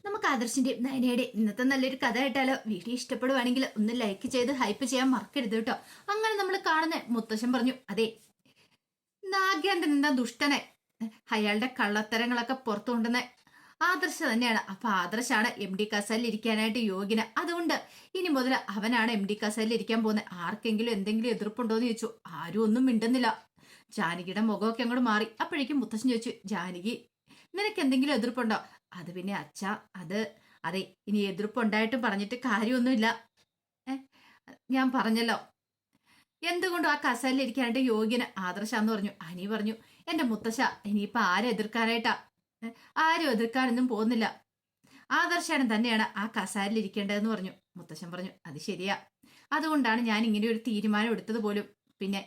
നമുക്ക് ആദർശിന്റെ നയനയുടെ ഇന്നത്തെ നല്ലൊരു കഥ കേട്ടാലോ? വീഡിയോ ഇഷ്ടപ്പെടുവാണെങ്കിൽ ഒന്ന് ലൈക്ക് ചെയ്ത് ഹൈപ്പ് ചെയ്യാൻ മറക്കരുത് കേട്ടോ. അങ്ങനെ നമ്മൾ കാണുന്ന മുത്തശ്ശൻ പറഞ്ഞു, അതെ, നാഗേന്ദ്രൻ എന്താ ദുഷ്ടനെ, അയാളുടെ കള്ളത്തരങ്ങളൊക്കെ പുറത്തു കൊണ്ടുവന്ന ആദർശ തന്നെയാണ്. അപ്പൊ ആദർശാണ് MD കസേരയിൽ ഇരിക്കാനായിട്ട് യോഗ്യന. അതുകൊണ്ട് ഇനി മുതൽ അവനാണ് MD കസേരയിൽ ഇരിക്കാൻ പോകുന്നത്. ആർക്കെങ്കിലും എന്തെങ്കിലും എതിർപ്പുണ്ടോ എന്ന് ചോദിച്ചു. ആരും ഒന്നും മിണ്ടുന്നില്ല. ജാനകിയുടെ മുഖമൊക്കെ അങ്ങോട്ട് മാറി. അപ്പോഴേക്കും മുത്തശ്ശൻ ചോദിച്ചു, ജാനകി, നിനക്ക് എന്തെങ്കിലും എതിർപ്പുണ്ടോ? അത് പിന്നെ അച്ഛ, അത് അതെ, ഇനി എതിർപ്പുണ്ടായിട്ടും പറഞ്ഞിട്ട് കാര്യമൊന്നുമില്ല. ഏ ഞാൻ പറഞ്ഞല്ലോ, എന്തുകൊണ്ടും ആ കസേരയിൽ ഇരിക്കാനായിട്ട് യോഗ്യന് ആദർശാന്ന് പറഞ്ഞു. അനി പറഞ്ഞു, എന്റെ മുത്തശ്ശ, ഇനിയിപ്പൊ ആരെ എതിർക്കാനായിട്ടാ? ആരും എതിർക്കാനൊന്നും പോകുന്നില്ല. ആദർശാനം തന്നെയാണ് ആ കസേരയിൽ ഇരിക്കേണ്ടതെന്ന് പറഞ്ഞു. മുത്തശ്ശൻ പറഞ്ഞു, അത് ശരിയാ, അതുകൊണ്ടാണ് ഞാൻ ഇങ്ങനെ ഒരു തീരുമാനം എടുത്തത് പോലും. പിന്നെ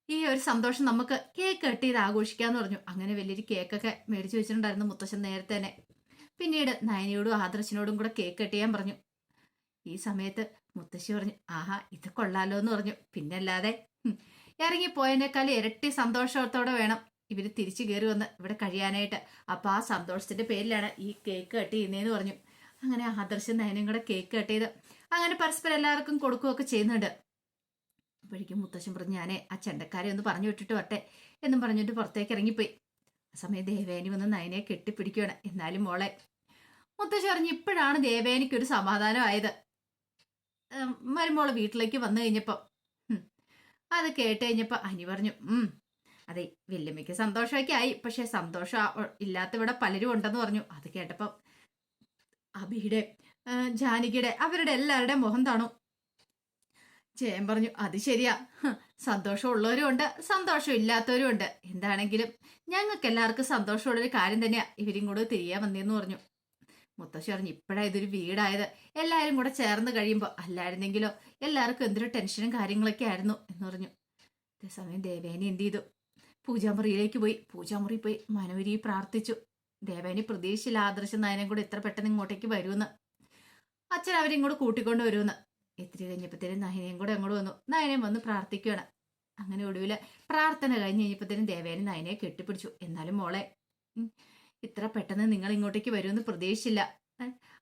ഈ ഒരു സന്തോഷം നമുക്ക് കേക്ക് കട്ട് ചെയ്ത് ആഘോഷിക്കാന്ന് പറഞ്ഞു. അങ്ങനെ വലിയൊരു കേക്കൊക്കെ മേടിച്ചു വെച്ചിട്ടുണ്ടായിരുന്നു മുത്തശ്ശൻ നേരത്തെ തന്നെ. പിന്നീട് നയനയോടും ആദർശിനോടും കൂടെ കേക്ക് കട്ട് ചെയ്യാൻ പറഞ്ഞു. ഈ സമയത്ത് മുത്തശ്ശി പറഞ്ഞു, ആഹാ, ഇത് കൊള്ളാലോ എന്ന് പറഞ്ഞു. പിന്നല്ലാതെ ഇറങ്ങിപ്പോയതിനേക്കാൾ ഇരട്ടി സന്തോഷത്തോടെ വേണം ഇവര് തിരിച്ചു കയറി വന്ന് ഇവിടെ കഴിയാനായിട്ട്. അപ്പൊ ആ സന്തോഷത്തിന്റെ പേരിലാണ് ഈ കേക്ക് കട്ട് ചെയ്യുന്നതെന്ന് പറഞ്ഞു. അങ്ങനെ ആദർശം നയനും കൂടെ കേക്ക് കട്ട് ചെയ്ത് അങ്ങനെ പരസ്പരം എല്ലാവർക്കും കൊടുക്കുകയൊക്കെ ചെയ്യുന്നുണ്ട്. അപ്പോഴേക്കും മുത്തശ്ശൻ പറഞ്ഞു, ഞാനേ ആ ചെണ്ടക്കാരെ ഒന്ന് പറഞ്ഞു വിട്ടിട്ട് വട്ടെ എന്നും പറഞ്ഞിട്ട് പുറത്തേക്ക് ഇറങ്ങിപ്പോയി. ആ സമയം ദേവേനി വന്ന് നയനെ കെട്ടിപ്പിടിക്കുകയാണ്. എന്നാലും മോളെ, മുത്തശ്ശി പറഞ്ഞു, ഇപ്പോഴാണ് ദേവേനിക്കൊരു സമാധാനമായത്. മരുമോളെ വീട്ടിലേക്ക് വന്നു കഴിഞ്ഞപ്പം അത് കേട്ട് കഴിഞ്ഞപ്പോ അനി പറഞ്ഞു, അതെ, വല്യമ്മയ്ക്ക് സന്തോഷമൊക്കെ ആയി, പക്ഷെ സന്തോഷം ഇല്ലാത്ത ഇവിടെ പലരും ഉണ്ടെന്ന് പറഞ്ഞു. അത് കേട്ടപ്പം അബിയുടെ, ജാനകിയുടെ, അവരുടെ എല്ലാവരുടെയും മുഖം താണു. ജയൻ പറഞ്ഞു, അത് ശരിയാ, സന്തോഷം ഉള്ളവരും ഉണ്ട്, സന്തോഷം ഇല്ലാത്തവരും ഉണ്ട്. എന്താണെങ്കിലും ഞങ്ങൾക്ക് എല്ലാവർക്കും സന്തോഷമുള്ളൊരു കാര്യം തന്നെയാ ഇവരും കൂടെ തിരികെ വന്നേന്ന് പറഞ്ഞു. മുത്തശ്ശി പറഞ്ഞു, ഇപ്പോഴാ ഇതൊരു വീടായത്, എല്ലാവരും കൂടെ ചേർന്ന് കഴിയുമ്പോൾ, അല്ലായിരുന്നെങ്കിലോ എല്ലാവർക്കും എന്തൊരു ടെൻഷനും കാര്യങ്ങളൊക്കെ ആയിരുന്നു എന്ന് പറഞ്ഞു. അതേസമയം ദേവേനി എന്ത് ചെയ്തു? പൂജാമുറിയിലേക്ക് പോയി. പൂജാമുറി പോയി മനോരി പ്രാർത്ഥിച്ചു. ദേവേനി പ്രതീക്ഷിച്ചില്ല ആദർശം നയനം കൂടെ ഇത്ര പെട്ടെന്ന് ഇങ്ങോട്ടേക്ക് വരുമെന്ന്. അച്ഛൻ അവരിങ്ങോട്ട് കൂട്ടിക്കൊണ്ട് വരുമെന്ന്. ഇത്തിരി കഴിഞ്ഞപ്പോഴത്തേനും നയനയും കൂടെ അങ്ങോട്ട് വന്നു. നയനയും വന്ന് പ്രാർത്ഥിക്കുകയാണ്. അങ്ങനെ ഒടുവില് പ്രാർത്ഥന കഴിഞ്ഞ് കഴിഞ്ഞപ്പോഴത്തേനും ദേവേനി നയനയെ കെട്ടിപ്പിടിച്ചു. എന്നാലും മോളെ, ഇത്ര പെട്ടെന്ന് നിങ്ങൾ ഇങ്ങോട്ടേക്ക് വരുമെന്ന് പ്രതീക്ഷിച്ചില്ല.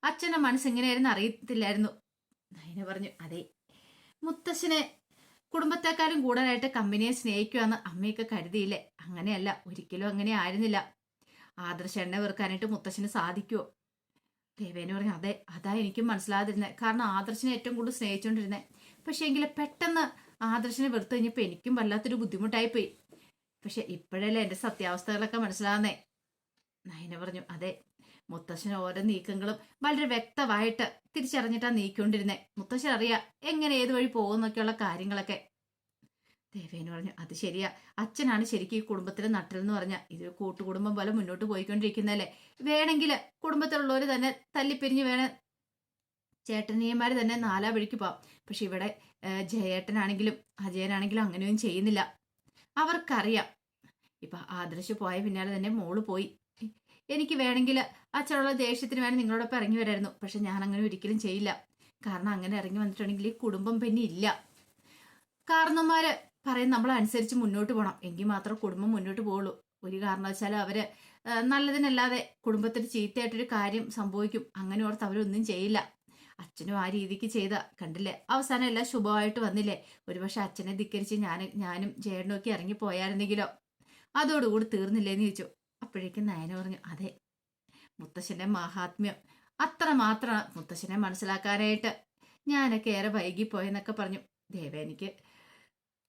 അച്ഛൻ്റെ മനസ്സെങ്ങനെയായിരുന്നു അറിയത്തില്ലായിരുന്നു. നയന പറഞ്ഞു, അതെ, മുത്തശ്ശനെ കുടുംബത്തെക്കാളും കൂടുതലായിട്ട് കമ്പനിയെ സ്നേഹിക്കുവാന്ന് അമ്മയൊക്കെ കരുതിയില്ലേ? അങ്ങനെയല്ല, ഒരിക്കലും അങ്ങനെ ആയിരുന്നില്ല. ആദർശനെ വെറുക്കാനായിട്ട് മുത്തശ്ശന് സാധിക്കുമോ? ദേവേനെ പറഞ്ഞു, അതെ, അതാ എനിക്കും മനസ്സിലാതിരുന്നത്. കാരണം ആദർശനെ ഏറ്റവും കൂടുതൽ സ്നേഹിച്ചുകൊണ്ടിരുന്നത്. പക്ഷേ എങ്കിൽ പെട്ടെന്ന് ആദർശനെ വെറുത്ത് കഴിഞ്ഞപ്പോൾ എനിക്കും വല്ലാത്തൊരു ബുദ്ധിമുട്ടായിപ്പോയി. പക്ഷെ ഇപ്പോഴല്ലേ എൻ്റെ സത്യാവസ്ഥകളൊക്കെ മനസ്സിലാകുന്നേ. നയന പറഞ്ഞു, അതെ, മുത്തശ്ശന് ഓരോ നീക്കങ്ങളും വളരെ വ്യക്തമായിട്ട് തിരിച്ചറിഞ്ഞിട്ടാണ് നീക്കിക്കൊണ്ടിരുന്നേ. മുത്തശ്ശൻ അറിയാം എങ്ങനെ ഏത് വഴി പോകുന്നൊക്കെയുള്ള കാര്യങ്ങളൊക്കെ. ദേവേന് പറഞ്ഞു, അത് ശരിയാ, അച്ഛനാണ് ശരിക്കും ഈ കുടുംബത്തിലെ നട്ടലെന്ന് പറഞ്ഞാൽ. ഇതൊരു കൂട്ടുകുടുംബം പോലെ മുന്നോട്ട് പോയിക്കൊണ്ടിരിക്കുന്നതല്ലേ. വേണമെങ്കിൽ കുടുംബത്തിലുള്ളവർ തന്നെ തല്ലിപ്പിരിഞ്ഞ് വേണം ചേട്ടനിയന്മാർ തന്നെ നാലാ വഴിക്ക് പോവാം. പക്ഷെ ഇവിടെ ജയേട്ടനാണെങ്കിലും അജയനാണെങ്കിലും അങ്ങനെയൊന്നും ചെയ്യുന്നില്ല. അവർക്കറിയാം. ഇപ്പൊ ആദർശ് പോയ പിന്നാലെ തന്നെ മോള് പോയി. എനിക്ക് വേണമെങ്കിൽ അച്ഛനുള്ള ദേഷ്യത്തിന് വേണം നിങ്ങളോടൊപ്പം ഇറങ്ങി വരായിരുന്നു. പക്ഷെ ഞാൻ അങ്ങനെ ഒരിക്കലും ചെയ്യില്ല. കാരണം അങ്ങനെ ഇറങ്ങി വന്നിട്ടുണ്ടെങ്കിൽ ഈ കുടുംബം പിന്നെ ഇല്ല. കാരണന്മാര് പറയും നമ്മൾ അനുസരിച്ച് മുന്നോട്ട് പോകണം, എങ്കിൽ മാത്രം കുടുംബം മുന്നോട്ട് പോകുള്ളൂ. ഒരു കാരണവശാലും അവര് നല്ലതിനല്ലാതെ കുടുംബത്തിന് ചീത്തയായിട്ടൊരു കാര്യം സംഭവിക്കും. അങ്ങനെ ഓർത്ത് അവരൊന്നും ചെയ്യില്ല. അച്ഛനും ആ രീതിക്ക് ചെയ്ത കണ്ടില്ലേ, അവസാനം എല്ലാം ശുഭമായിട്ട് വന്നില്ലേ. ഒരുപക്ഷെ അച്ഛനെ ധിക്കരിച്ച് ഞാനും ജേടനും ഒക്കെ ഇറങ്ങി പോയായിരുന്നെങ്കിലോ അതോടുകൂടി തീർന്നില്ലേന്ന് ചോദിച്ചു. അപ്പോഴേക്കും നയന പറഞ്ഞു, അതെ, മുത്തശ്ശന്റെ മഹാത്മ്യം അത്ര മാത്രമാണ്. മുത്തശ്ശനെ മനസ്സിലാക്കാനായിട്ട് ഞാനൊക്കെ ഏറെ വൈകിപ്പോയെന്നൊക്കെ പറഞ്ഞു. ദേവേനിക്ക്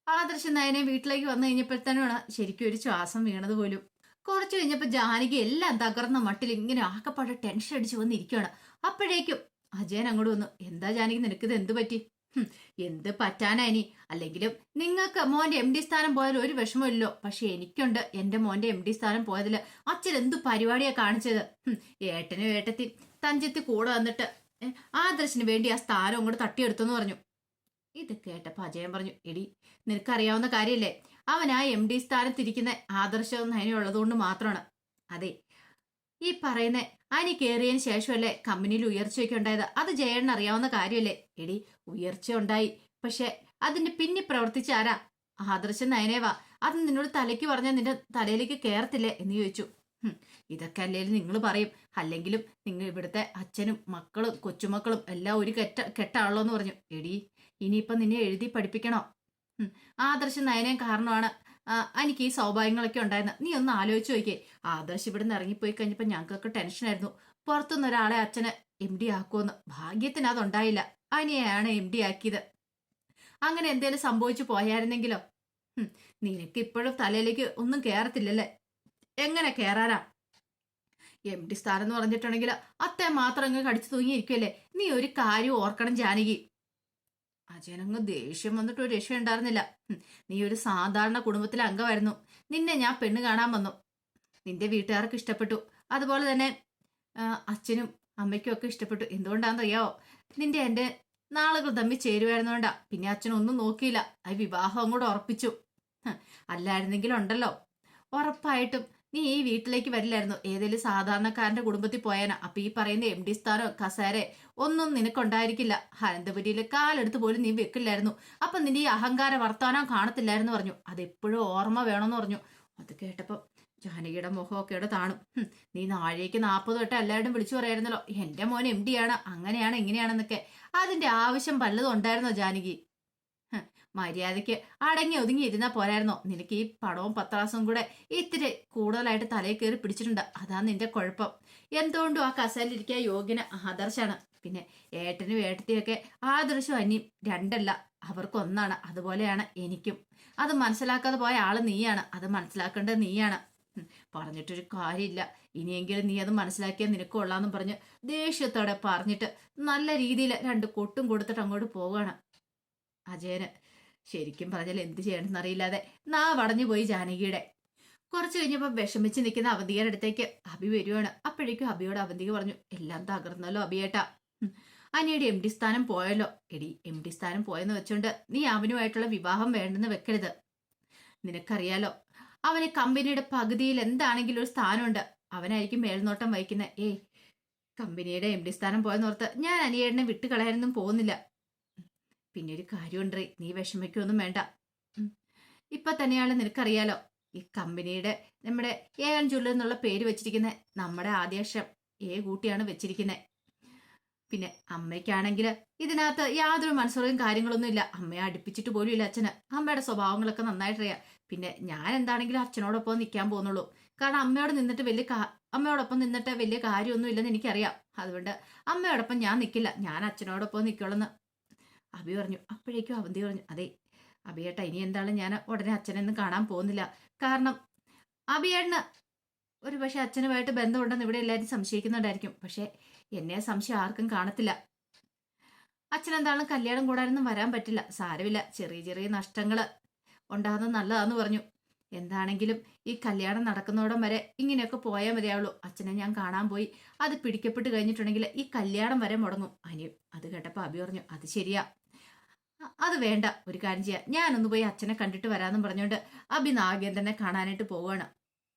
ആദർശം നയനെ വീട്ടിലേക്ക് വന്നു കഴിഞ്ഞപ്പോഴത്തേനാണ് ശരിക്കും ഒരു ശ്വാസം വീണത് പോലും. കുറച്ചു കഴിഞ്ഞപ്പോൾ ജാനകി എല്ലാം തകർന്ന മട്ടിൽ ഇങ്ങനെ ആകെപ്പാടെ ടെൻഷൻ അടിച്ച് വന്നിരിക്കുകയാണ്. അപ്പോഴേക്കും അജയൻ അങ്ങോട്ട് വന്നു. എന്താ ജാനകി, നിനക്കിത് എന്ത് പറ്റി? എന്ത് പറ്റാനാ ഇനി? അല്ലെങ്കിലും നിങ്ങൾക്ക് മോന്റെ MD സ്ഥാനം പോയാൽ ഒരു വിഷമമില്ലോ. പക്ഷെ എനിക്കുണ്ട്. എന്റെ മോന്റെ MD സ്ഥാനം പോയതിൽ അച്ഛൻ എന്തു പരിപാടിയാ കാണിച്ചത്? ഏട്ടനും ഏട്ടത്തി തഞ്ചത്തി കൂടെ വന്നിട്ട് ആദർശിന് വേണ്ടി ആ സ്ഥാനം അങ്ങോട്ട് തട്ടിയെടുത്തെന്ന് പറഞ്ഞു. ഇത് കേട്ടപ്പോ അജയൻ പറഞ്ഞു, എടി, നിനക്കറിയാവുന്ന കാര്യല്ലേ, അവൻ ആ MD സ്ഥാനത്തിരിക്കുന്ന ആദർശവും നയനുള്ളതുകൊണ്ട് മാത്രമാണ്. അതെ, ഈ പറയുന്ന അനി കയറിയതിന് ശേഷമല്ലേ കമ്പനിയിൽ ഉയർച്ചയൊക്കെ ഉണ്ടായത്. അത് ജയണ്ണ അറിയാവുന്ന കാര്യമല്ലേ. എടി, ഉയർച്ച ഉണ്ടായി, പക്ഷെ അതിന്റെ പിന്നെ പ്രവർത്തിച്ച ആരാ? ആദർശം നയനേവാ. അത് നിന്നോട് തലയ്ക്ക് പറഞ്ഞാൽ നിന്റെ തലയിലേക്ക് കയറത്തില്ലേ എന്ന് ചോദിച്ചു. ഹും, ഇതൊക്കെ അല്ലെങ്കിലും നിങ്ങൾ പറയും, അല്ലെങ്കിലും നിങ്ങൾ ഇവിടുത്തെ അച്ഛനും മക്കളും കൊച്ചുമക്കളും എല്ലാം ഒരു കെട്ടാണല്ലോ എന്ന് പറഞ്ഞു. എടി, ഇനിയിപ്പം നിന്നെ എഴുതി പഠിപ്പിക്കണോ? ആദർശ് നയനയും കാരണമാണ് എനിക്ക് ഈ സൗഭാഗ്യങ്ങളൊക്കെ ഉണ്ടായിരുന്നത്. നീ ഒന്ന് ആലോചിച്ച് നോക്കിയേ. ആദർശ് ഇവിടെ നിന്ന് ഇറങ്ങിപ്പോയി കഴിഞ്ഞപ്പോൾ ഞങ്ങൾക്കൊക്കെ ടെൻഷനായിരുന്നു, പുറത്തുനിന്ന് ഒരാളെ അച്ഛന് MD ആക്കുമെന്ന്. ഭാഗ്യത്തിന് അതുണ്ടായില്ല, അനിയാണ് MD ആക്കിയത്. അങ്ങനെ എന്തേലും സംഭവിച്ചു പോയായിരുന്നെങ്കിലോ? നിനക്ക് ഇപ്പോഴും തലയിലേക്ക് ഒന്നും കേറത്തില്ലല്ലേ? എങ്ങനെ കേറാനാ? MD സ്ഥാനം എന്ന് പറഞ്ഞിട്ടുണ്ടെങ്കിൽ അത്തെ മാത്രം അങ്ങ് കടിച്ചു തൂങ്ങിയിരിക്കുമല്ലേ? നീ ഒരു കാര്യം ഓർക്കണം ജാനകി. അജയനങ്ങ് ദേഷ്യം വന്നിട്ട് ഒരു രക്ഷ ഉണ്ടായിരുന്നില്ല. നീ ഒരു സാധാരണ കുടുംബത്തിലെ അംഗമായിരുന്നു. നിന്നെ ഞാൻ പെണ്ണ് കാണാൻ വന്നു. നിന്റെ വീട്ടുകാർക്ക് ഇഷ്ടപ്പെട്ടു, അതുപോലെ തന്നെ അച്ഛനും അമ്മയ്ക്കും ഒക്കെ ഇഷ്ടപ്പെട്ടു. എന്തുകൊണ്ടാണെന്നറിയാവോ? നിന്റെ എൻ്റെ നാളുകൾ തമ്മിൽ ചേരുവായിരുന്നോണ്ടാ. പിന്നെ അച്ഛനൊന്നും നോക്കിയില്ല, അത് വിവാഹം അങ്ങോട്ട് ഉറപ്പിച്ചു. അല്ലായിരുന്നെങ്കിലുണ്ടല്ലോ, ഉറപ്പായിട്ടും നീ ഈ വീട്ടിലേക്ക് വരില്ലായിരുന്നു. ഏതെങ്കിലും സാധാരണക്കാരന്റെ കുടുംബത്തിൽ പോയാനാ. അപ്പൊ ഈ പറയുന്ന MD സ്ഥാനോ കസേര ഒന്നും നിനക്കുണ്ടായിരിക്കില്ല. അനന്തപുരിയിൽ കാലെടുത്ത് പോലും നീ വെക്കില്ലായിരുന്നു. അപ്പൊ നിന്റെ ഈ അഹങ്കാര വർത്താനം കാണത്തില്ലായിരുന്നു പറഞ്ഞു. അതെപ്പോഴും ഓർമ്മ വേണമെന്ന് പറഞ്ഞു. അത് കേട്ടപ്പോ ജാനകിയുടെ മുഖമൊക്കെ ഇവിടെ താണു. നീ നാഴേക്ക് 40 തൊട്ട് എല്ലാവരും വിളിച്ചു പറയായിരുന്നല്ലോ, എന്റെ മോൻ MD ആണ്, അങ്ങനെയാണ് ഇങ്ങനെയാണെന്നൊക്കെ. അതിന്റെ ആവശ്യം പലതും ഉണ്ടായിരുന്നോ ജാനകി? മര്യാദയ്ക്ക് അടങ്ങി ഒതുങ്ങി ഇരുന്നാ പോരായിരുന്നോ? നിനക്ക് ഈ പടവും പത്രാസും കൂടെ ഇത്തിരി കൂടുതലായിട്ട് തലയിൽ കയറി പിടിച്ചിട്ടുണ്ട്. അതാ നിന്റെ കുഴപ്പം. എന്തുകൊണ്ടും ആ കസേരയിലിരിക്കാൻ യോഗ്യന് ആദർശാണ്. പിന്നെ ഏട്ടനും ഏട്ടത്തിയൊക്കെ ആദർശവും അന്യം രണ്ടല്ല, അവർക്കൊന്നാണ്. അതുപോലെയാണ് എനിക്കും. അത് മനസ്സിലാക്കാതെ പോയ ആള് നീയാണ്. അത് മനസ്സിലാക്കേണ്ടത് നീയാണ്. പറഞ്ഞിട്ടൊരു കാര്യമില്ല. ഇനിയെങ്കിലും നീ അത് മനസ്സിലാക്കിയാൽ നിനക്ക് കൊള്ളാന്നും പറഞ്ഞ് ദേഷ്യത്തോടെ പറഞ്ഞിട്ട് നല്ല രീതിയിൽ 2 കൊട്ടും കൊടുത്തിട്ട് അങ്ങോട്ട് പോവുകയാണ്. അജയന് ശരിക്കും പറഞ്ഞാൽ എന്ത് ചെയ്യണമെന്ന് അറിയില്ലാതെ വടഞ്ഞു പോയി ജാനകിയുടെ. കുറച്ച് കഴിഞ്ഞപ്പോൾ വിഷമിച്ച് നിൽക്കുന്ന അവന്തികയുടെ അടുത്തേക്ക് അഭി വരുവാണ്. അപ്പോഴേക്കും അഭിയോട് അവന്തിക പറഞ്ഞു, എല്ലാം തകർന്നല്ലോ അഭിയേട്ടാ. അനിയുടെ MD സ്ഥാനം പോയല്ലോ. എടി, MD സ്ഥാനം പോയെന്ന് വെച്ചോണ്ട് നീ അവനുമായിട്ടുള്ള വിവാഹം വേണ്ടെന്ന് വെക്കരുത്. നിനക്കറിയാലോ, അവന് കമ്പനിയുടെ പകുതിയിൽ എന്താണെങ്കിലും ഒരു സ്ഥാനമുണ്ട്. അവനായിരിക്കും മേൽനോട്ടം വഹിക്കുന്നത്. കമ്പനിയുടെ MD സ്ഥാനം പോയെന്നോർത്ത് ഞാൻ അനിയേട്ടനെ വിട്ടുകളയാനൊന്നും പോകുന്നില്ല. പിന്നെ ഒരു കാര്യമുണ്ട്, നീ വിഷമിക്കൊന്നും വേണ്ട. ഇപ്പൊ തന്നെയാണ് നിനക്കറിയാലോ, ഈ കമ്പനിയുടെ നമ്മുടെ AN ജ്വല്ലറി എന്നുള്ള പേര് വെച്ചിരിക്കുന്നത് നമ്മുടെ ആദ്യാക്ഷരം A കൂട്ടിയാണ് വെച്ചിരിക്കുന്നത്. പിന്നെ അമ്മയ്ക്കാണെങ്കിൽ ഇതിനകത്ത് യാതൊരു മനസ്സുറയും കാര്യങ്ങളൊന്നും ഇല്ല. അമ്മയെ അടുപ്പിച്ചിട്ട് പോലും ഇല്ല അച്ഛന്. അമ്മയുടെ സ്വഭാവങ്ങളൊക്കെ നന്നായിട്ടറിയാം. പിന്നെ ഞാൻ എന്താണെങ്കിലും അച്ഛനോടൊപ്പം നിൽക്കാൻ പോകുന്നുള്ളൂ. കാരണം അമ്മയോടൊപ്പം നിന്നിട്ട് വലിയ കാര്യമൊന്നും ഇല്ലെന്ന് എനിക്കറിയാം. അതുകൊണ്ട് അമ്മയോടൊപ്പം ഞാൻ നിൽക്കില്ല, ഞാൻ അച്ഛനോടൊപ്പം നിൽക്കുള്ളെന്ന് അഭി പറഞ്ഞു. അപ്പോഴേക്കും അവന്തി പറഞ്ഞു, അതെ അഭിയേട്ടാ, ഇനി എന്താണ് ഞാൻ ഉടനെ അച്ഛനൊന്നും കാണാൻ പോകുന്നില്ല. കാരണം അഭിയേട്ടന് ഒരു പക്ഷെ അച്ഛനുമായിട്ട് ബന്ധമുണ്ടെന്ന് ഇവിടെ എല്ലാവരും സംശയിക്കുന്നുണ്ടായിരിക്കും. പക്ഷെ എന്നെ സംശയം ആർക്കും കാണത്തില്ല. അച്ഛനെന്താണ് കല്യാണം കൂടാനൊന്നും വരാൻ പറ്റില്ല. സാരമില്ല, ചെറിയ ചെറിയ നഷ്ടങ്ങൾ ഉണ്ടാകുന്നത് നല്ലതാന്ന് പറഞ്ഞു. എന്താണെങ്കിലും ഈ കല്യാണം നടക്കുന്നോടം വരെ ഇങ്ങനെയൊക്കെ പോയാൽ മതിയാവുള്ളൂ. അച്ഛനെ ഞാൻ കാണാൻ പോയി അത് പിടിക്കപ്പെട്ട് കഴിഞ്ഞിട്ടുണ്ടെങ്കിൽ ഈ കല്യാണം വരെ മുടങ്ങും. അത് കേട്ടപ്പോൾ അഭി പറഞ്ഞു, അത് ശരിയാ, അത് വേണ്ട, ഒരു കാര്യം ചെയ്യാം, ഞാനൊന്ന് പോയി അച്ഛനെ കണ്ടിട്ട് വരാമെന്നും പറഞ്ഞുകൊണ്ട് അഭി നാഗേന്ദ്രനെ കാണാനായിട്ട് പോവുകയാണ്.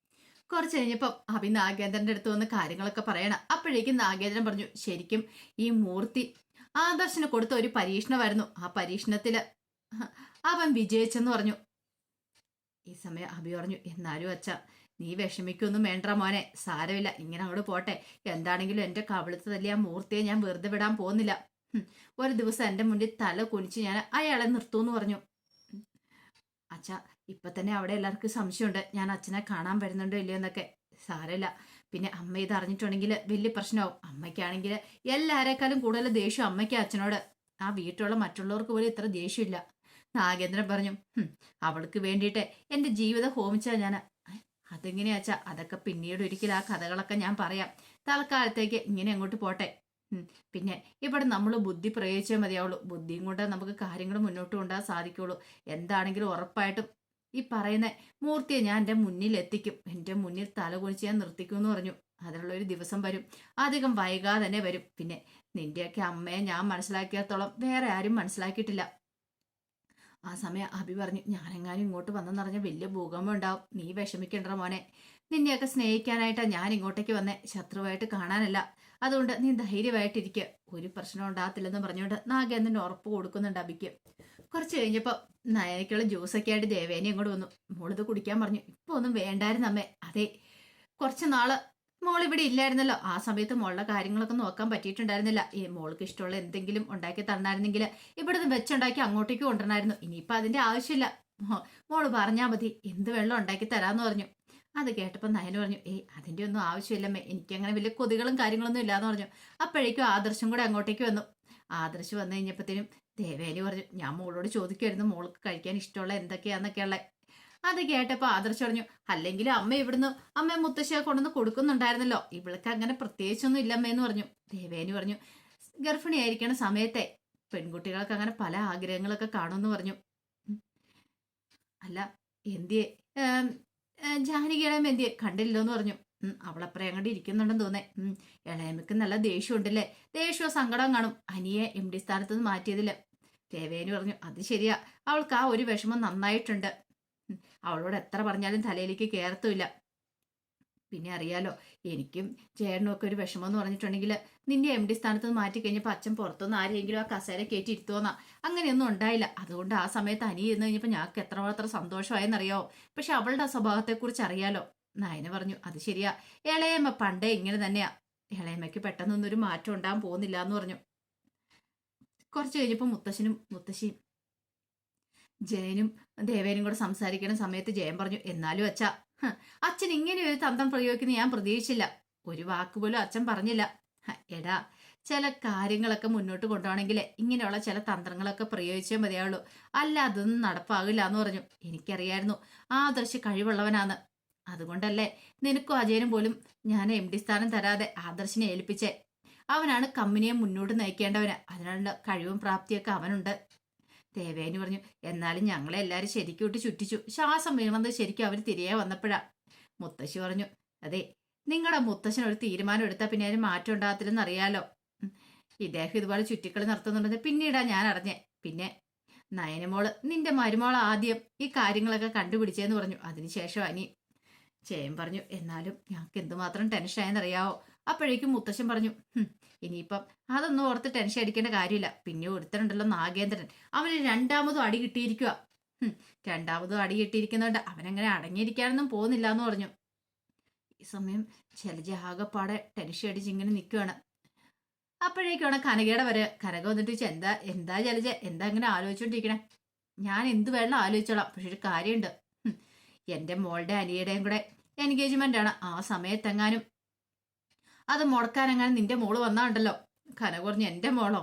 കുറച്ച് കഴിഞ്ഞപ്പം അഭി നാഗേന്ദ്രന്റെ അടുത്ത് വന്ന് കാര്യങ്ങളൊക്കെ പറയണം. അപ്പോഴേക്കും നാഗേന്ദ്രൻ പറഞ്ഞു, ശരിക്കും ഈ മൂർത്തി ആദർശന് കൊടുത്ത ഒരു പരീക്ഷണമായിരുന്നു. ആ പരീക്ഷണത്തില് അവൻ വിജയിച്ചെന്ന് പറഞ്ഞു. ഈ സമയം അഭി പറഞ്ഞു, എന്നാലും അച്ഛ നീ വിഷമിക്കൊന്നും വേണ്ട മോനെ, സാരമില്ല, ഇങ്ങനെ അങ്ങോട്ട് പോട്ടെ. എന്താണെങ്കിലും എൻ്റെ കവിളത്ത് തല്ലി ആ മൂർത്തിയെ ഞാൻ വെറുതെ വിടാൻ പോകുന്നില്ല. ഒരു ദിവസം എൻ്റെ മുന്നിൽ തല കുനിച്ച് ഞാൻ അയാളെ നിർത്തൂന്ന് പറഞ്ഞു. അച്ഛ, ഇപ്പൊ തന്നെ അവിടെ എല്ലാവർക്കും സംശയമുണ്ട് ഞാൻ അച്ഛനെ കാണാൻ വരുന്നുണ്ടോ ഇല്ലയോ എന്നൊക്കെ. സാരമില്ല, പിന്നെ അമ്മ ഇത് അറിഞ്ഞിട്ടുണ്ടെങ്കിൽ വലിയ പ്രശ്നമാവും. അമ്മയ്ക്കാണെങ്കിൽ എല്ലാവരെക്കാളും കൂടുതൽ ദേഷ്യം അമ്മയ്ക്ക് അച്ഛനോട്. ആ വീട്ടിലുള്ള മറ്റുള്ളവർക്ക് പോലും ഇത്ര ദേഷ്യമില്ല. നാഗേന്ദ്രൻ പറഞ്ഞു, അവൾക്ക് വേണ്ടിയിട്ട് എൻ്റെ ജീവിതം ഹോമിച്ചാ ഞാൻ. അതെങ്ങനെയാച്ചാ, അതൊക്കെ പിന്നീട് ഒരിക്കലും ആ കഥകളൊക്കെ ഞാൻ പറയാം. തൽക്കാലത്തേക്ക് ഇങ്ങനെ അങ്ങോട്ട് പോട്ടെ. പിന്നെ ഇവിടെ നമ്മൾ ബുദ്ധി പ്രയോഗിച്ചേ മതിയാവുള്ളൂ. ബുദ്ധിയും കൊണ്ട് നമുക്ക് കാര്യങ്ങൾ മുന്നോട്ട് കൊണ്ടുപോകാൻ സാധിക്കുള്ളൂ. എന്താണെങ്കിലും ഉറപ്പായിട്ടും ഈ പറയുന്ന മൂർത്തിയെ ഞാൻ എൻ്റെ മുന്നിൽ എത്തിക്കും. എൻ്റെ മുന്നിൽ തല കുനിച്ച് ഞാൻ നിർത്തിക്കും എന്ന് പറഞ്ഞു. അതിനുള്ളൊരു ദിവസം വരും, അധികം വൈകാതെ തന്നെ വരും. പിന്നെ നിന്റെയൊക്കെ അമ്മയെ ഞാൻ മനസ്സിലാക്കിയത്തോളം വേറെ ആരും മനസ്സിലാക്കിയിട്ടില്ല. ആ സമയം അഭി പറഞ്ഞു, ഞാനെങ്ങാനും ഇങ്ങോട്ട് വന്നെന്നറിഞ്ഞ വലിയ ഭൂകമ്പം ഉണ്ടാവും. നീ വിഷമിക്കണ്ട മോനെ, നിന്നെയൊക്കെ സ്നേഹിക്കാനായിട്ടാണ് ഞാൻ ഇങ്ങോട്ടേക്ക് വന്നേ, ശത്രുവായിട്ട് കാണാനല്ല. അതുകൊണ്ട് നീ ധൈര്യമായിട്ടിരിക്കുക, ഒരു പ്രശ്നം ഉണ്ടാകത്തില്ലെന്ന് പറഞ്ഞുകൊണ്ട് നാഗേന്ദ്രൻ ഉറപ്പ് കൊടുക്കുന്നുണ്ട് അഭിക്ക്. കുറച്ച് കഴിഞ്ഞപ്പോൾ നയനയ്ക്കുള്ള ജ്യൂസൊക്കെ ആയിട്ട് ദേവേനെ അങ്ങോട്ട് വന്നു. മോളിത് കുടിക്കാൻ പറഞ്ഞു. ഇപ്പൊ ഒന്നും വേണ്ടായിരുന്നു അമ്മേ. അതെ, കുറച്ച് നാള് മോൾ ഇവിടെ ഇല്ലായിരുന്നല്ലോ. ആ സമയത്ത് മോളുടെ കാര്യങ്ങളൊക്കെ നോക്കാൻ പറ്റിയിട്ടുണ്ടായിരുന്നില്ല. ഈ മോൾക്ക് ഇഷ്ടമുള്ള എന്തെങ്കിലും ഉണ്ടാക്കി തരണമായിരുന്നെങ്കിൽ ഇവിടുന്ന് വെച്ചുണ്ടാക്കി അങ്ങോട്ടേക്ക് കൊണ്ടുവരണമായിരുന്നു. ഇനിയിപ്പോൾ അതിന്റെ ആവശ്യമില്ല. മോള് പറഞ്ഞാൽ മതി, എന്ത് വെള്ളം ഉണ്ടാക്കി തരാമെന്ന് പറഞ്ഞു. അത് കേട്ടപ്പോൾ നയന് പറഞ്ഞു, അതിന്റെ ഒന്നും ആവശ്യമില്ലമ്മേ, എനിക്കങ്ങനെ വലിയ കൊതികളും കാര്യങ്ങളൊന്നും ഇല്ലാന്ന് പറഞ്ഞു. അപ്പോഴേക്കും ആദർശം കൂടെ അങ്ങോട്ടേക്ക് വന്നു. ആദർശ് വന്നു കഴിഞ്ഞപ്പോഴത്തേനും ദേവേനി പറഞ്ഞു, ഞാൻ മോളോട് ചോദിക്കുമായിരുന്നു മോൾക്ക് കഴിക്കാൻ ഇഷ്ടമുള്ള എന്തൊക്കെയാന്നൊക്കെയുള്ള. അത് കേട്ടപ്പോൾ ആദർശ് പറഞ്ഞു, അല്ലെങ്കിൽ അമ്മ ഇവിടുന്ന് അമ്മ മുത്തശ്ശിയെ കൊണ്ടുവന്ന് കൊടുക്കുന്നുണ്ടായിരുന്നല്ലോ, ഇവൾക്ക് അങ്ങനെ പ്രത്യേകിച്ചൊന്നും ഇല്ലമ്മേന്ന് പറഞ്ഞു. ദേവേനി പറഞ്ഞു, ഗർഭിണിയായിരിക്കണ സമയത്തെ പെൺകുട്ടികൾക്ക് അങ്ങനെ പല ആഗ്രഹങ്ങളൊക്കെ കാണുമെന്ന് പറഞ്ഞു. അല്ല, എന്തിയെ ജാനകിയുടെ എന്തിയെ കണ്ടില്ലോ എന്ന് പറഞ്ഞു. അവളപ്പറേ അങ്ങോട്ട് ഇരിക്കുന്നുണ്ടെന്ന് തോന്നേ. ഇളയമ്മക്ക് നല്ല ദേഷ്യമുണ്ടല്ലേ, ദേഷ്യവും സങ്കടവും കാണും അനിയെ MD സ്ഥാനത്ത് നിന്ന് മാറ്റിയതില്. ദേവേനി പറഞ്ഞു, അത് ശരിയാ, അവൾക്ക് ആ ഒരു വിഷമം നന്നായിട്ടുണ്ട്. അവളോട് എത്ര പറഞ്ഞാലും തലയിലേക്ക് കയറത്തുമില്ല. പിന്നെ അറിയാലോ, എനിക്കും ചേട്ടനും ഒക്കെ ഒരു വിഷമം എന്ന് പറഞ്ഞിട്ടുണ്ടെങ്കിൽ നിന്റെ MD സ്ഥാനത്ത് നിന്ന് മാറ്റി കഴിഞ്ഞപ്പോൾ അച്ഛൻ പുറത്തുനിന്ന് ആരെങ്കിലും ആ കസേര കയറ്റി ഇരുത്തോന്നാ. അങ്ങനെയൊന്നും ഉണ്ടായില്ല. അതുകൊണ്ട് ആ സമയത്ത് അനി ഇരുന്ന് കഴിഞ്ഞപ്പോൾ ഞങ്ങൾക്ക് എത്രമാത്രം സന്തോഷമായെന്നറിയാവോ. പക്ഷെ അവളുടെ ആ സ്വഭാവത്തെക്കുറിച്ച് അറിയാലോ. നയന പറഞ്ഞു, അത് ശരിയാ, ഇളയമ്മ പണ്ടേ ഇങ്ങനെ തന്നെയാ. ഇളയമ്മയ്ക്ക് പെട്ടെന്നൊന്നും ഒരു മാറ്റം ഉണ്ടാകാൻ പോകുന്നില്ല എന്ന് പറഞ്ഞു. കുറച്ച് കഴിഞ്ഞപ്പോൾ മുത്തശ്ശിയും ജയനും ദേവേനും കൂടെ സംസാരിക്കുന്ന സമയത്ത് ജയൻ പറഞ്ഞു, എന്നാലും അച്ഛൻ ഇങ്ങനെ ഒരു തന്ത്രം പ്രയോഗിക്കുന്ന ഞാൻ പ്രതീക്ഷിച്ചില്ല. ഒരു വാക്ക് പോലും അച്ഛൻ പറഞ്ഞില്ല. എടാ, ചില കാര്യങ്ങളൊക്കെ മുന്നോട്ട് കൊണ്ടുപോകണമെങ്കിൽ ഇങ്ങനെയുള്ള ചില തന്ത്രങ്ങളൊക്കെ പ്രയോഗിച്ചേ മതിയാവുള്ളൂ, അല്ല അതൊന്നും നടപ്പാകില്ല എന്ന് പറഞ്ഞു. എനിക്കറിയായിരുന്നു ആദർശ് കഴിവുള്ളവനാന്ന്. അതുകൊണ്ടല്ലേ നിനക്കും അജയനും പോലും ഞാൻ MD സ്ഥാനം തരാതെ ആദർശിനെ ഏൽപ്പിച്ചേ. അവനാണ് കമ്പനിയെ മുന്നോട്ട് നയിക്കേണ്ടവന്, അതിനുള്ള കഴിവും പ്രാപ്തിയൊക്കെ അവനുണ്ട്. ദേവേനി പറഞ്ഞു, എന്നാലും ഞങ്ങളെ എല്ലാവരും ശരിക്കും ഇട്ട് ചുറ്റിച്ചു. ശ്വാസം വീണത് ശരിക്കും അവർ തിരികെ വന്നപ്പോഴാ. മുത്തശ്ശി പറഞ്ഞു, അതെ, നിങ്ങളുടെ മുത്തശ്ശൻ ഒരു തീരുമാനം എടുത്താൽ പിന്നെ അതിന് മാറ്റം ഉണ്ടാകത്തില്ലെന്ന് അറിയാലോ. ഇദ്ദേഹം ഇതുപോലെ ചുറ്റിക്കളി നടത്തുന്നുണ്ടെന്ന് പിന്നീടാ ഞാൻ അറിഞ്ഞേ. പിന്നെ നയനമോള് നിന്റെ മരുമോൾ ആദ്യം ഈ കാര്യങ്ങളൊക്കെ കണ്ടുപിടിച്ചേന്ന് പറഞ്ഞു. അതിനുശേഷം അനി. ജയൻ പറഞ്ഞു, എന്നാലും ഞങ്ങൾക്ക് എന്തുമാത്രം ടെൻഷനായെന്നറിയാവോ. അപ്പോഴേക്കും മുത്തശ്ശൻ പറഞ്ഞു, ഇനിയിപ്പം അതൊന്നും ഓർത്ത് ടെൻഷൻ അടിക്കേണ്ട കാര്യമില്ല. പിന്നെ ഒരുത്തരുണ്ടല്ലോ നാഗേന്ദ്രൻ, അവന് രണ്ടാമതും അടി കിട്ടിയിരിക്കുക. രണ്ടാമതും അടി കിട്ടിയിരിക്കുന്നതുകൊണ്ട് അവനങ്ങനെ അടങ്ങിയിരിക്കാനൊന്നും പോകുന്നില്ല എന്ന് പറഞ്ഞു. ഈ സമയം ജലജ ആകെപ്പാടെ ടെൻഷൻ അടിച്ച് ഇങ്ങനെ നിൽക്കുകയാണ്. അപ്പോഴേക്കാണ് കനകയുടെ വരെ. കനക വന്നിട്ട് ചോദിച്ചാൽ, എന്താ ജലജ, എന്താ ഇങ്ങനെ ആലോചിച്ചോണ്ടിരിക്കണേ? ഞാൻ എന്ത് വേണം ആലോചിച്ചോളാം, പക്ഷെ ഒരു കാര്യമുണ്ട്. എൻ്റെ മോളുടെ അനിയുടെയും കൂടെ എൻഗേജ്മെന്റ് ആണ്. ആ സമയത്തെങ്ങാനും അത് മുടക്കാനെങ്ങാനും നിന്റെ മോള് വന്നാണ്ടല്ലോ. കനക പറഞ്ഞു, എൻ്റെ മോളോ?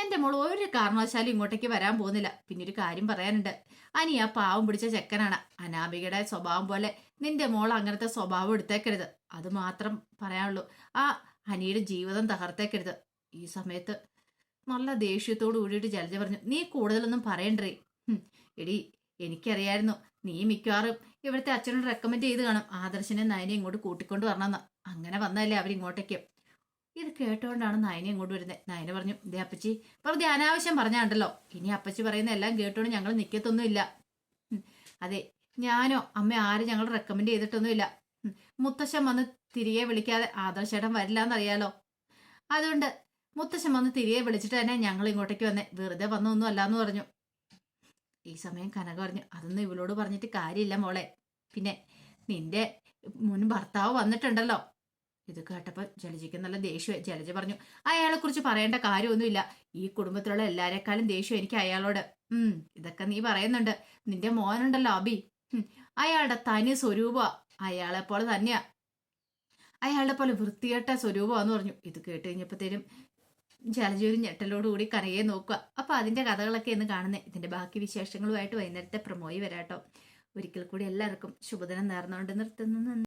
എൻ്റെ മോൾ ഒരു കാരണവശാലും ഇങ്ങോട്ടേക്ക് വരാൻ പോകുന്നില്ല. പിന്നെ ഒരു കാര്യം പറയാനുണ്ട്, അനി ആ പാവം പിടിച്ച ചെക്കനാണ്. അനാമികയുടെ സ്വഭാവം പോലെ നിന്റെ മോൾ അങ്ങനത്തെ സ്വഭാവം എടുത്തേക്കരുത്. അത് മാത്രം പറയാനുള്ളൂ. ആ അനിയുടെ ജീവിതം തകർത്തേക്കരുത്. ഈ സമയത്ത് നല്ല ദേഷ്യത്തോട് കൂടിയിട്ട് ജലജ പറഞ്ഞു, നീ കൂടുതലൊന്നും പറയണ്ടേ. എടി, എനിക്കറിയായിരുന്നു നീ മിക്കവാറും ഇവിടുത്തെ അച്ഛനോട് റെക്കമെൻഡ് ചെയ്ത് കാണും ആദർശനെ നയനെ ഇങ്ങോട്ട് കൂട്ടിക്കൊണ്ട് വരണമെന്ന്. അങ്ങനെ വന്നതല്ലേ അവരിങ്ങോട്ടേക്ക്. ഇത് കേട്ടോണ്ടാണ് നയനെ ഇങ്ങോട്ട് വരുന്നത്. നയന പറഞ്ഞു, ദേ അപ്പച്ചി വെറുതെ അനാവശ്യം പറഞ്ഞാണ്ടല്ലോ. ഇനി അപ്പച്ചി പറയുന്ന എല്ലാം കേട്ടോണ്ട് ഞങ്ങൾ നിൽക്കത്തൊന്നുമില്ല. അതെ, ഞാനോ അമ്മ ആരും ഞങ്ങൾ റെക്കമെൻഡ് ചെയ്തിട്ടൊന്നുമില്ല. മുത്തശ്ശൻ വന്ന് തിരികെ വിളിക്കാതെ ആദർശേട്ടൻ വരില്ല എന്നറിയാലോ. അതുകൊണ്ട് മുത്തശ്ശൻ വന്ന് തിരികെ വിളിച്ചിട്ട് തന്നെ ഞങ്ങൾ ഇങ്ങോട്ടേക്ക് വന്നേ, വെറുതെ വന്നൊന്നും അല്ലാന്ന് പറഞ്ഞു. ഈ സമയം കനക പറഞ്ഞു, അതൊന്നും ഇവളോട് പറഞ്ഞിട്ട് കാര്യമില്ല മോളെ. പിന്നെ നിന്റെ മുൻ ഭർത്താവ് വന്നിട്ടുണ്ടല്ലോ. ഇത് കേട്ടപ്പോൾ ജലജയ്ക്ക് നല്ല ദേഷ്യമായി. ജലജ പറഞ്ഞു, അയാളെ കുറിച്ച് പറയേണ്ട കാര്യമൊന്നുമില്ല. ഈ കുടുംബത്തിലുള്ള എല്ലാരെക്കാളും ദേഷ്യം എനിക്ക് അയാളോട്. ഇതൊക്കെ നീ പറയുന്നുണ്ട്. നിന്റെ മോനുണ്ടല്ലോ അബി, അയാളുടെ തനി സ്വരൂപ, അയാളെ പോലെ തന്നെയാ, അയാളുടെ പോലെ വൃത്തികെട്ട സ്വരൂപമാന്ന് പറഞ്ഞു. ഇത് കേട്ട് കഴിഞ്ഞപ്പോഴത്തേനും ജലജ ഒരു ഞെട്ടലോടുകൂടി കനകയെ നോക്കുക. അപ്പൊ അതിന്റെ കഥകളൊക്കെ എന്ന് കാണുന്നേ. ഇതിന്റെ ബാക്കി വിശേഷങ്ങളുമായിട്ട് വൈകുന്നേരത്തെ പ്രമോയി വരാട്ടോ. ഒരിക്കൽ കൂടി എല്ലാവർക്കും ശുഭദിനം നേർന്നുകൊണ്ട് നിർത്തുന്നു.